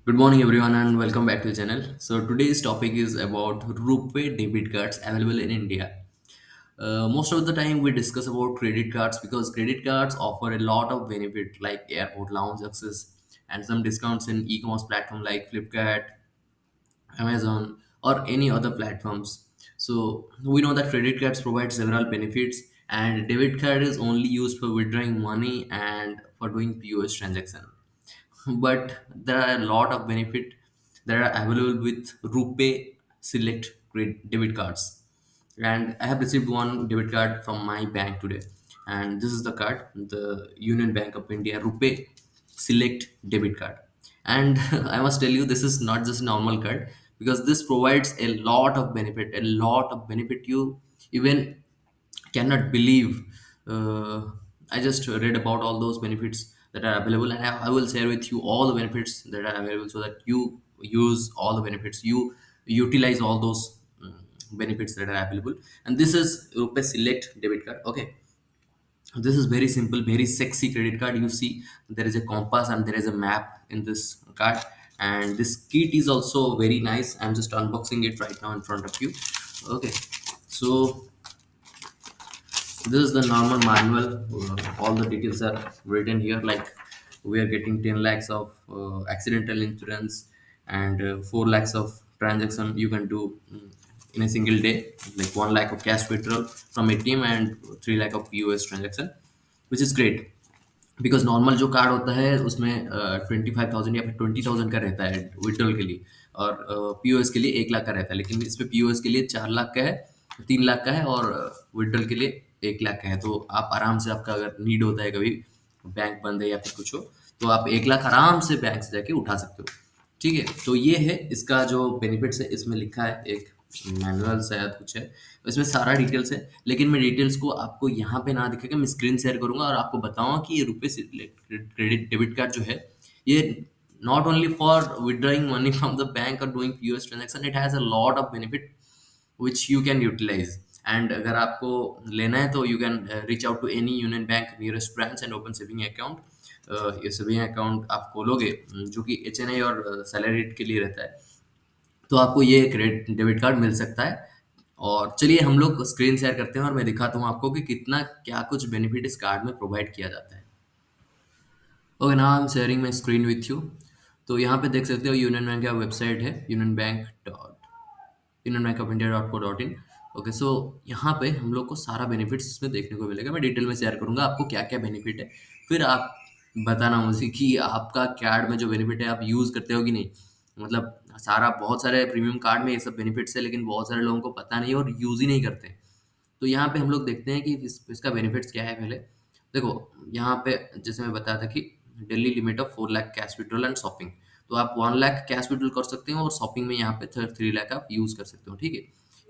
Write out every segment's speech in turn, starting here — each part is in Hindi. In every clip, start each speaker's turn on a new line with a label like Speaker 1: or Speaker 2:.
Speaker 1: Good morning, everyone, and welcome back to the channel. So today's topic is about RuPay debit cards available in India. Most of the time, we discuss about credit cards because credit cards offer a lot of benefit like airport lounge access and some discounts in e-commerce platform like Flipkart, Amazon, or any other platforms. So we know that credit cards provide several benefits, and debit card is only used for withdrawing money and for doing POS transaction. But there are a lot of benefit that are available with RuPay Select debit cards. And I have received one debit card from my bank today, and this is the card, the Union Bank of India RuPay Select debit card. And I must tell you, this is not just a normal card because this provides a lot of benefit you even cannot believe. uh, I just read about all those benefits that are available, and I will share with you all the benefits that are available so that you use all the benefits, you utilize all those benefits that are available. And this is Rupee Select debit card. Okay, this is very simple, very sexy credit card. You see, there is a compass and there is a map in this card, and this kit is also very nice. I'm just unboxing it right now in front of you. Okay, so this is the normal manual. All the details are written here, like we are getting 10 lakhs of accidental insurance, and 4 lakhs of transaction you can do in a single day, like 1 lakh of cash withdrawal from ATM and 3 lakh of POS transaction, which is great. Because normal जो कार्ड होता है उसमें 25,000 या फिर 20,000 का रहता है विड्रॉल के लिए, और पीओएस के लिए 1 लाख का रहता है, लेकिन इसमें पीओएस के लिए 4 लाख का है, 3 लाख का है, और विड्रॉल के लिए 1 लाख का है। तो आप आराम से, आपका अगर नीड होता है कभी, बैंक बंद है या फिर कुछ हो, तो आप 1 लाख आराम से बैंक से जाके उठा सकते हो। ठीक है, तो ये है इसका जो बेनिफिट्स है, इसमें लिखा है एक मैनुअल शायद कुछ है, इसमें सारा डिटेल्स है, लेकिन मैं डिटेल्स को आपको यहाँ पे ना दिखेगा, मैं स्क्रीन शेयर करूंगा और आपको बताऊंगा कि ये रुपए क्रेडिट डेबिट कार्ड जो है, ये not only for withdrawing money from the bank और doing POS transaction, it has a lot of benefit which you can utilise. And अगर आपको लेना है तो you can reach out to any Union Bank nearest branch and open saving account. ये सेविंग अकाउंट आप खोलोगे, जो कि HNI और सैलरी के लिए रहता है, तो आपको ये क्रेडिट डेबिट कार्ड मिल सकता है। और चलिए हम लोग स्क्रीन शेयर करते हैं और मैं दिखाता हूँ आपको कि कितना क्या कुछ बेनिफिट इस कार्ड में प्रोवाइड किया जाता है। Okay, now I am sharing my screen with you. तो यहाँ पे देख सकते हो यूनियन बैंक का वेबसाइट है, यूनियन बैंक ऑफ इंडिया.co.in। ओके, सो यहाँ पे हम लोग को सारा बेनिफिट्स इसमें देखने को मिलेगा। मैं डिटेल में शेयर करूंगा आपको क्या क्या बेनिफिट है, फिर आप बताना मुझे कि आपका कार्ड में जो बेनिफिट है आप यूज़ करते हो कि नहीं। मतलब सारा, बहुत सारे प्रीमियम कार्ड में ये सब बेनिफिट्स है, लेकिन बहुत सारे लोगों को पता नहीं और यूज़ ही नहीं करते। तो यहाँ पे हम लोग देखते हैं कि इसका बेनिफिट्स क्या है। पहले देखो, यहाँ पे जैसे मैं बताया था कि daily limit of 4 lakh cash withdrawal and shopping, तो आप 1 लाख कैश विड्रॉल कर सकते हो और शॉपिंग में यहाँ पे 3 लाख आप यूज कर सकते हो। ठीक है,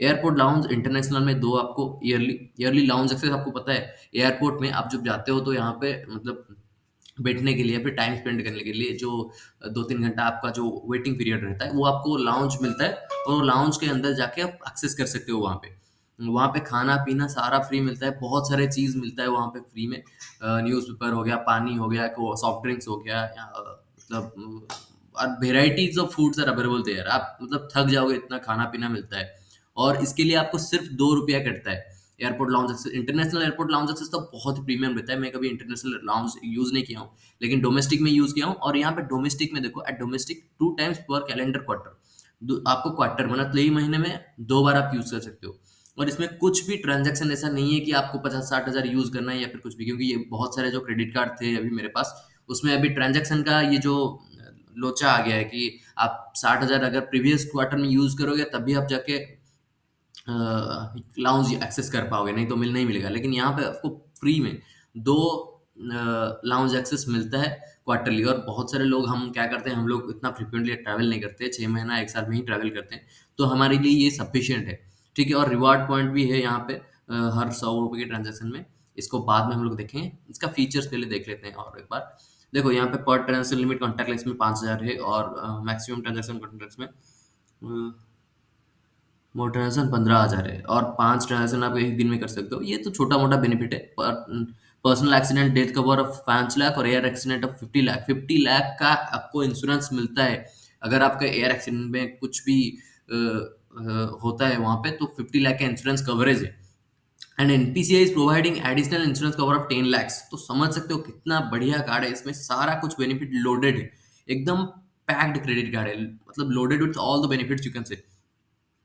Speaker 1: एयरपोर्ट लाउंज इंटरनेशनल में दो आपको ईयरली ईयरली लाउंज एक्सेस, आपको पता है एयरपोर्ट में आप जब जाते हो तो यहाँ पे मतलब बैठने के लिए, फिर टाइम स्पेंड करने के लिए जो 2-3 घंटा आपका जो वेटिंग पीरियड रहता है, वो आपको लाउंज मिलता है, और लाउंज के अंदर जाके आप एक्सेस कर सकते हो। वहाँ पे खाना पीना सारा फ्री मिलता है, बहुत सारे चीज़ मिलता है वहाँ पे फ्री में। न्यूज़पेपर हो गया, पानी हो गया, सॉफ्ट ड्रिंक्स हो गया, या मतलब और varieties of foods are available there. आप मतलब थक जाओगे, इतना खाना पीना मिलता है। और इसके लिए आपको सिर्फ 2 रुपया कटता है। Airport lounge access, international airport lounge access तो बहुत ही प्रीमियम रहता है। मैं कभी इंटरनेशनल लाउंज यूज नहीं किया हूँ, लेकिन डोमेस्टिक में यूज किया हूँ। और यहाँ पे डोमेस्टिक में देखो, एट डोमेस्टिक 2 टाइम्स पर कैलेंडर क्वार्टर, आपको क्वार्टर मतलब 3 महीने में 2 बार आप यूज कर सकते हो। और इसमें कुछ भी ट्रांजैक्शन ऐसा नहीं है कि आपको 50-60 हज़ार यूज करना है या फिर कुछ भी, क्योंकि ये बहुत सारे जो क्रेडिट कार्ड थे अभी मेरे पास, उसमें अभी ट्रांजैक्शन का ये जो लोचा आ गया है कि आप 60 हज़ार अगर प्रीवियस क्वार्टर में यूज करोगे तभी आप जाके लाउंज एक्सेस कर पाओगे, नहीं तो नहीं मिलेगा। लेकिन यहाँ पे आपको फ्री में 2 लाउंज एक्सेस मिलता है क्वार्टरली। और बहुत सारे लोग, हम क्या करते हैं, हम लोग इतना फ्रिक्वेंटली ट्रैवल नहीं करते, 6 महीना 1 साल में ही ट्रैवल करते हैं, तो हमारे लिए ये सफिशियंट है। ठीक है, और रिवार्ड पॉइंट भी है यहाँ पे हर 100 रुपये के ट्रांजेक्शन में। इसको बाद में हम लोग देखेंगे, इसका फीचर्स पहले देख लेते हैं और एक बार। देखो यहाँ पे पर ट्रांजेक्शन लिमिट कॉन्टैक्टलेस में 5 हज़ार है, और मैक्सिमम ट्रांजेक्शन कॉन्टैक्ट्स में मोटर ट्रांजेक्शन 15 हज़ार है, और 5 ट्रांजेक्शन आप एक दिन में कर सकते हो। ये तो छोटा मोटा बेनिफिट है। Personal accident death cover of 5 lakh और air accident of 50 lakh, 50 lakh का आपको इंश्योरेंस मिलता है अगर आपका एयर एक्सीडेंट में कुछ भी होता है वहाँ पे, तो 50 लाख का इंश्योरेंस कवरेज है। And NPCI is providing additional insurance cover of 10 lakhs। तो समझ सकते हो कितना बढ़िया कार्ड है, इसमें सारा कुछ बेनिफिट लोडेड है, एकदम पैक्ड क्रेडिट कार्ड है, मतलब loaded with all the benefits you can say.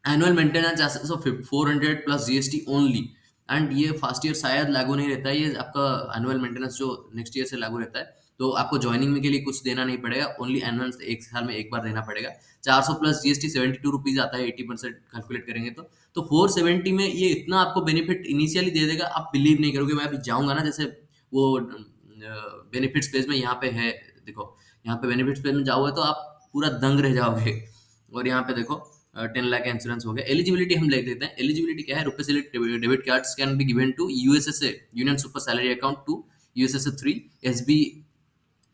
Speaker 1: Annual maintenance charges of 400 plus GST only. And ये फर्स्ट ईयर शायद लागू नहीं रहता है, ये आपका एनुअल मेंटेनेंस जो नेक्स्ट ईयर से लागू रहता है। तो आपको ज्वाइनिंग में के लिए कुछ देना नहीं पड़ेगा, ओनली एनुअल एक साल में एक बार देना पड़ेगा। 400 प्लस जीएसटी 72 रुपीज आता है, 80% कैलकुलेट करेंगे तो 470 में ये इतना आपको बेनिफिट इनिशियली दे देगा, आप बिलीव नहीं करोगे। मैं अभी जाऊंगा ना, जैसे वो बेनिफिट्स पेज में यहाँ पे है, देखो यहाँ पे बेनिफिट्स पेज में जाओगे तो आप पूरा दंग रह जाओगे। और यहाँ पे देखो 10 लाख का इंश्योरेंस हो गया। एलिजिबिलिटी हम देख देते हैं, एलिजिबिलिटी क्या है। RuPay select debit cards can be given to USSA Union super salary account to USSA 3 SB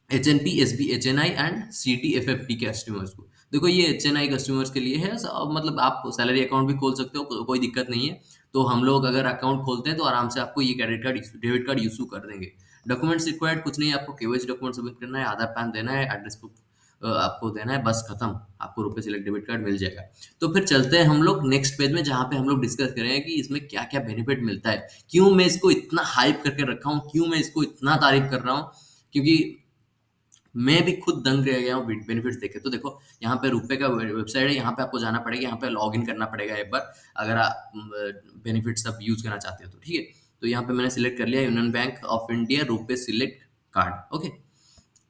Speaker 1: HNP SB HNI and CT FFT के कस्टमर्स को। देखो ये एचएनआई कस्टमर्स के लिए है, मतलब आप सैलरी अकाउंट भी खोल सकते हो, कोई दिक्कत नहीं है। तो हम लोग अगर अकाउंट खोलते हैं तो आराम से आपको ये credit card debit card issue कर देंगे। डॉक्यूमेंट्स रिक्वायर्ड कुछ नहीं है, आपको केवाईसी डॉक्यूमेंट सबमिट करना है, आधार पैन देना है, एड्रेस प्रूफ आपको देना है, बस खत्म, आपको रुपए सिलेक्ट डेबिट कार्ड मिल जाएगा। तो फिर चलते हैं हम लोग नेक्स्ट पेज में, जहाँ पे हम लोग डिस्कस करेंगे कि इसमें क्या क्या बेनिफिट मिलता है, क्यों मैं इसको इतना हाइप करके रखा हूँ, क्यों मैं इसको इतना तारीफ कर रहा हूँ। क्योंकि मैं भी खुद दंग रह गया हूँ बेनिफिट्स देखे। तो देखो यहाँ पे रुपए का वेबसाइट है, यहाँ पे आपको जाना पड़ेगा, यहाँ पे लॉग इन करना पड़ेगा एक बार, अगर आप बेनिफिट्स सब यूज करना चाहते हो तो। ठीक है, तो यहाँ पे मैंने सिलेक्ट कर लिया यूनियन बैंक ऑफ इंडिया रुपए सिलेक्ट कार्ड। ओके,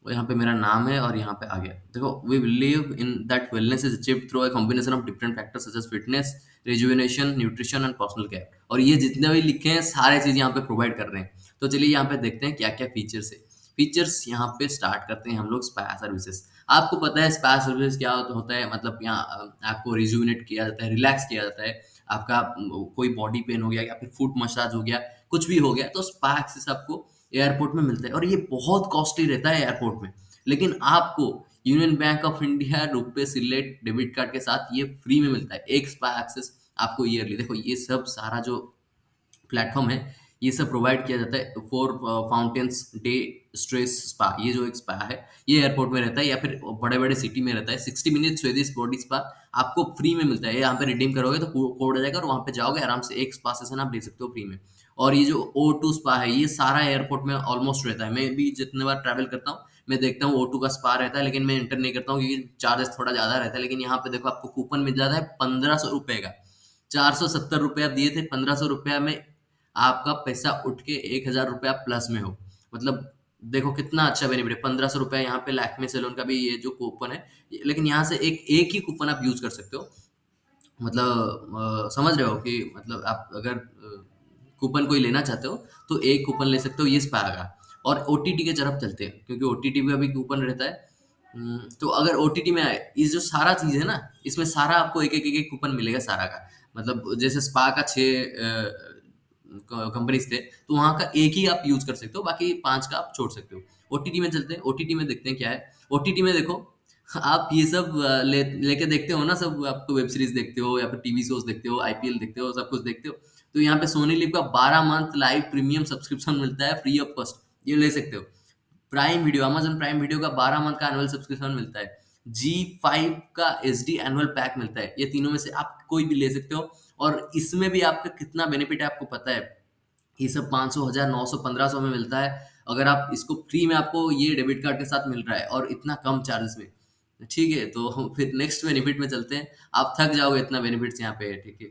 Speaker 1: और यहाँ पे मेरा नाम है और यहाँ पे आ गया। देखो, we believe in that wellness is achieved through a combination of different factors such as fitness, rejuvenation, nutrition and personal care. और ये जितने भी लिखे हैं सारे चीज यहाँ पे प्रोवाइड कर रहे हैं। तो चलिए यहाँ पे देखते हैं क्या क्या फीचर्स है। फीचर्स यहाँ पे स्टार्ट करते हैं हम लोग स्पा सर्विसेज। आपको पता है स्पा सर्विस क्या होता है, मतलब यहाँ आपको रिजुविनेट किया जाता है, रिलैक्स किया जाता है। आपका कोई बॉडी पेन हो गया या फिर फुट मसाज हो गया, कुछ भी हो गया, तो स्पा एक्सेस आपको एयरपोर्ट में मिलता है। और ये बहुत कॉस्टली रहता है एयरपोर्ट में, लेकिन आपको union bank of India RuPay select debit card के साथ ये फ्री में मिलता है, एक स्पा एक्सेस आपको ईयरली। देखो ये सब सारा जो प्लेटफॉर्म है, ये सब प्रोवाइड किया जाता है for fountains day stress spa. ये जो एक स्पा है, ये एयरपोर्ट में रहता है या फिर बड़े बड़े सिटी में रहता है। 60 मिनट स्वेदिश बॉडी स्पा आपको फ्री में मिलता है। यहाँ पे रिडीम करोगे तो कोड आ जाएगा और वहाँ पे जाओगे, आराम से एक स्पा सेशन आप ले सकते हो फ्री में। और ये जो O2 स्पा है, ये सारा एयरपोर्ट में ऑलमोस्ट रहता है। मैं भी जितने बार ट्रैवल करता हूँ, मैं देखता हूँ O2 का स्पा रहता है, लेकिन मैं इंटर नहीं करता हूँ क्योंकि चार्जेस थोड़ा ज्यादा रहता है। लेकिन यहाँ पे देखो आपको कूपन मिल जाता है 1500 रुपए का। 470 रुपये आप दिए थे, 1500 रुपया में आपका पैसा उठ के 1000 रुपया प्लस में हो। मतलब देखो कितना अच्छा बेनिफिट है। 1500 रुपया यहाँ पे लैक्मे सैलून का भी ये जो कूपन है, लेकिन यहाँ से एक एक ही कूपन आप यूज कर सकते हो। मतलब समझ रहे हो कि मतलब आप अगर कूपन कोई लेना चाहते हो तो एक कूपन ले सकते हो, ये स्पा का। और ओटीटी के तरफ चलते हैं, क्योंकि ओटीटी में अभी कूपन रहता है। तो अगर ओटीटी में आए, ये जो सारा चीज है ना, इसमें सारा आपको एक एक कूपन मिलेगा सारा का। मतलब जैसे स्पा का 6 कंपनीज थे, तो वहां का एक ही आप यूज कर सकते हो, बाकी 5 का आप छोड़ सकते हो। ओटीटी में चलते हैं, ओटीटी में देखते हैं क्या है। ओटीटी में देखो, आप ये सब लेके देखते हो ना, सब आपको वेब सीरीज देखते हो या फिर टीवी शोज देखते हो, आईपीएल देखते हो, सब कुछ देखते हो। तो यहाँ पे सोनी लिव का 12 मंथ लाइव प्रीमियम सब्सक्रिप्शन मिलता है फ्री ऑफ कॉस्ट, ये ले सकते हो। Prime video, Amazon prime video का 12 मंथ का एनुअल सब्सक्रिप्शन मिलता है। G5 का एचडी एनुअल पैक मिलता है। ये तीनों में से आप कोई भी ले सकते हो। और इसमें भी आपका कितना बेनिफिट है आपको पता है। ये सब 500, 1000, 900, 1500 में मिलता है। अगर आप इसको फ्री में, आपको ये डेबिट कार्ड के साथ मिल रहा है और इतना कम चार्जेस में। ठीक है, तो फिर नेक्स्ट बेनिफिट में चलते हैं। आप थक जाओगे, इतना बेनिफिट्स यहाँ पे है। ठीक है,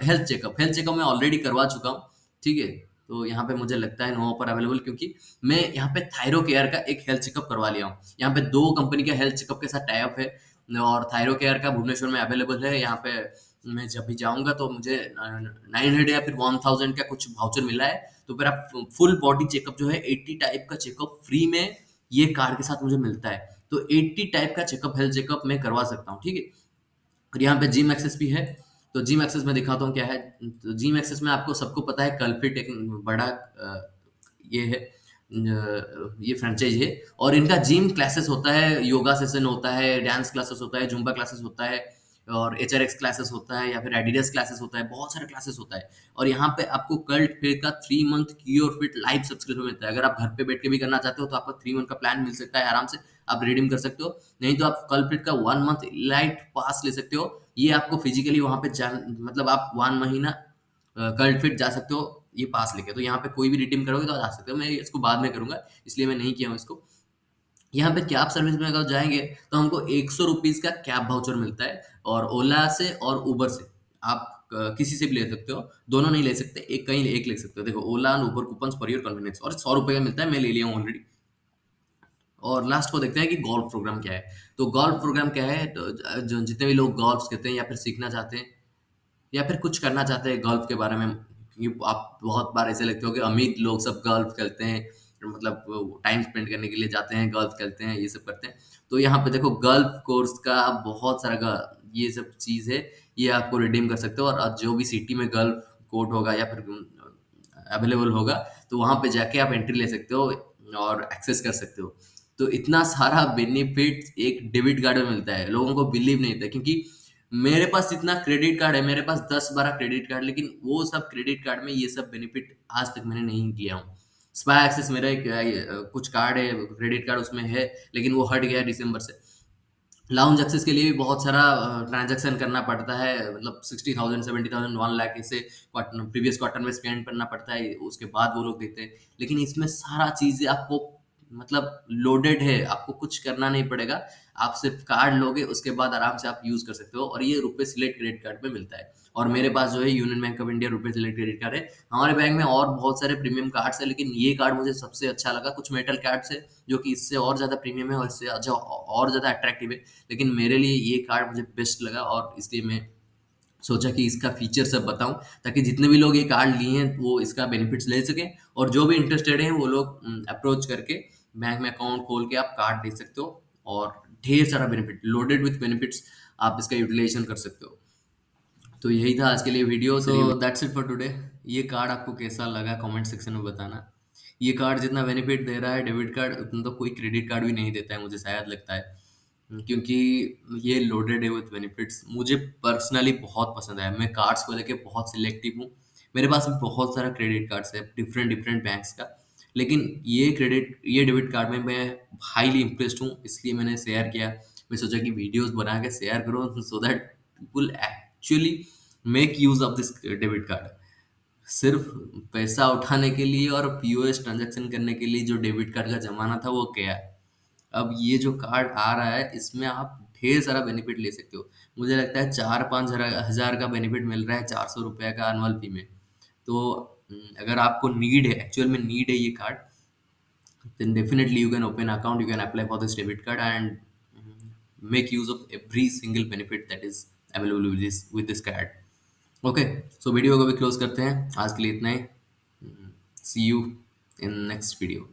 Speaker 1: हेल्थ चेकअप, हेल्थ चेकअप मैं ऑलरेडी करवा चुका हूँ। ठीक है, तो यहाँ पे मुझे लगता है नो ऑफर अवेलेबल, क्योंकि मैं यहाँ पे थायरो केयर का एक हेल्थ चेकअप करवा लिया हूँ। यहाँ पे 2 कंपनी का हेल्थ चेकअप के साथ टाई अप है। और थायरो केयर का भुवनेश्वर में अवेलेबल है। यहाँ पे मैं जब भी जाऊंगा तो मुझे 900 या फिर 1000 का कुछ वाउचर मिला है। तो फिर आप फुल बॉडी चेकअप जो है 80 टाइप का चेकअप फ्री में ये कार्ड के साथ मुझे मिलता है। तो 80 टाइप का चेकअप, हेल्थ चेकअप मैं करवा सकता हूँ। ठीक है, और यहाँ पे जिम एक्सेस भी है। तो जिम एक्सेस में दिखाता हूँ क्या है। तो जिम एक्सेस में आपको सबको पता है कल्फिट एक बड़ा ये है, ये फ्रेंचाइज है। और इनका जिम क्लासेस होता है, योगा सेशन होता है, डांस क्लासेस होता है, जुम्बा क्लासेस होता है, और एचआरएक्स क्लासेस होता है या फिर एडिडास क्लासेस होता है, बहुत सारे क्लासेस होता है। और यहाँ पे आपको कल्ट फिट का 3 month cure fit live subscription मिलता है। अगर आप घर पे बैठ के भी करना चाहते हो तो आपको 3 मंथ का प्लान मिल सकता है आराम से। आप रिडीम कर सकते हो। नहीं तो आप कल्प्रिट का 1 मंथ लाइट पास ले सकते हो। ये आपको फिजिकली वहां पे जान मतलब आप 1 महीना कल्प्रिट जा सकते हो ये पास लेके। तो यहाँ पे कोई भी रिडीम करोगे तो आ सकते हो। मैं इसको बाद में करूंगा, इसलिए मैं नहीं किया हूँ इसको। यहाँ पे कैब सर्विस में अगर जाएंगे तो हमको 100 रुपीज का कैब वाउचर मिलता है, और ओला से और उबर से आप किसी से भी ले सकते हो। दोनों नहीं ले सकते, एक कहीं एक ले सकते हो। देखो, ओला और उबर कूपन फॉर योर कन्वीनियंस, और 100 रुपए का मिलता है, मैं ले लिया हूँ ऑलरेडी। और लास्ट को देखते हैं कि गोल्फ प्रोग्राम क्या है। तो गोल्फ प्रोग्राम क्या है, तो जो जितने भी लोग गोल्फ खेलते हैं या फिर सीखना चाहते हैं या फिर कुछ करना चाहते हैं गोल्फ के बारे में, क्योंकि आप बहुत बार ऐसे लगते हो कि अमीर लोग सब गोल्फ खेलते हैं, मतलब टाइम स्पेंड करने के लिए जाते हैं, गोल्फ खेलते हैं, ये सब करते हैं। तो यहाँ पे देखो, गोल्फ कोर्स का बहुत सारा ये सब चीज़ है, ये आपको रिडीम कर सकते हो। और जो भी सिटी में गोल्फ कोर्ट होगा या फिर अवेलेबल होगा, तो वहाँ पे जाके आप एंट्री ले सकते हो और एक्सेस कर सकते हो। तो इतना सारा बेनिफिट एक डेबिट कार्ड में मिलता है, लोगों को बिलीव नहीं होता, क्योंकि मेरे पास इतना क्रेडिट कार्ड है, मेरे पास 10-12 क्रेडिट कार्ड, लेकिन वो सब क्रेडिट कार्ड में ये सब बेनिफिट आज तक मैंने नहीं लिया हूँ। स्पाई एक्सेस मेरा एक कुछ कार्ड है, क्रेडिट कार्ड उसमें है, लेकिन वो हट गया है दिसंबर से। लाउंज एक्सेस के लिए भी बहुत सारा ट्रांजैक्शन करना पड़ता है, मतलब 60,000 70,000 1 लाख ऐसे प्रीवियस क्वार्टर में स्पेंड करना पड़ता है, उसके बाद वो लोग देते हैं। लेकिन इसमें सारा चीजें आपको मतलब लोडेड है, आपको कुछ करना नहीं पड़ेगा। आप सिर्फ कार्ड लोगे, उसके बाद आराम से आप यूज कर सकते हो, और ये रुपए सिलेक्ट क्रेडिट कार्ड पे मिलता है। और मेरे पास जो है यूनियन बैंक ऑफ इंडिया रुपए सिलेक्ट क्रेडिट कार्ड है। हमारे बैंक में और बहुत सारे प्रीमियम कार्ड्स है, लेकिन ये कार्ड मुझे सबसे अच्छा लगा। कुछ मेटल कार्ड्स है जो कि इससे और ज्यादा प्रीमियम है और इससे अच्छा और ज्यादा अट्रैक्टिव है, लेकिन मेरे लिए ये कार्ड मुझे बेस्ट लगा, और इसलिए मैं सोचा कि इसका फीचर सब बताऊं, ताकि जितने भी लोग ये कार्ड लिए हैं वो इसका बेनिफिट्स ले सकें। और जो भी इंटरेस्टेड हैं वो लोग अप्रोच करके बैंक में अकाउंट खोल के आप कार्ड ले सकते हो, और ढेर सारा बेनिफिट लोडेड विथ बेनिफिट्स आप इसका यूटिलाइजेशन कर सकते हो। तो यही था आज के लिए video. So that's it for today. ये कार्ड आपको कैसा लगा कमेंट सेक्शन में बताना। ये कार्ड जितना बेनिफिट दे रहा है डेबिट कार्ड, उतना तो कोई क्रेडिट कार्ड भी नहीं देता है, मुझे शायद लगता है। क्योंकि ये लोडेड है विथ बेनिफिट्स। मुझे पर्सनली बहुत पसंद है, मैं कार्ड्स को लेके बहुत सिलेक्टिव हूँ। मेरे पास भी बहुत सारा क्रेडिट कार्ड्स है डिफरेंट डिफरेंट बैंक्स का, लेकिन ये डेबिट कार्ड में मैं हाईली इम्प्रेस्ड हूँ, इसलिए मैंने शेयर किया। मैं सोचा कि वीडियोस बना के शेयर करो, so that people actually make use of this debit card. सिर्फ पैसा उठाने के लिए और पीओएस ट्रांजैक्शन करने के लिए जो डेबिट कार्ड का जमाना था वो गया। अब ये जो कार्ड आ रहा है, इसमें आप ढेर सारा बेनिफिट ले सकते हो। मुझे लगता है 4-5 हजार का बेनिफिट मिल रहा है 400 रुपये का एनुअल फी में। तो अगर आपको नीड है, एक्चुअल में नीड है ये card, then definitely you can open account, you can apply for this debit card, and make use of every single benefit that is available with this card. Okay, so video को भी क्लोज करते हैं, आज के लिए इतना ही। See you in next video.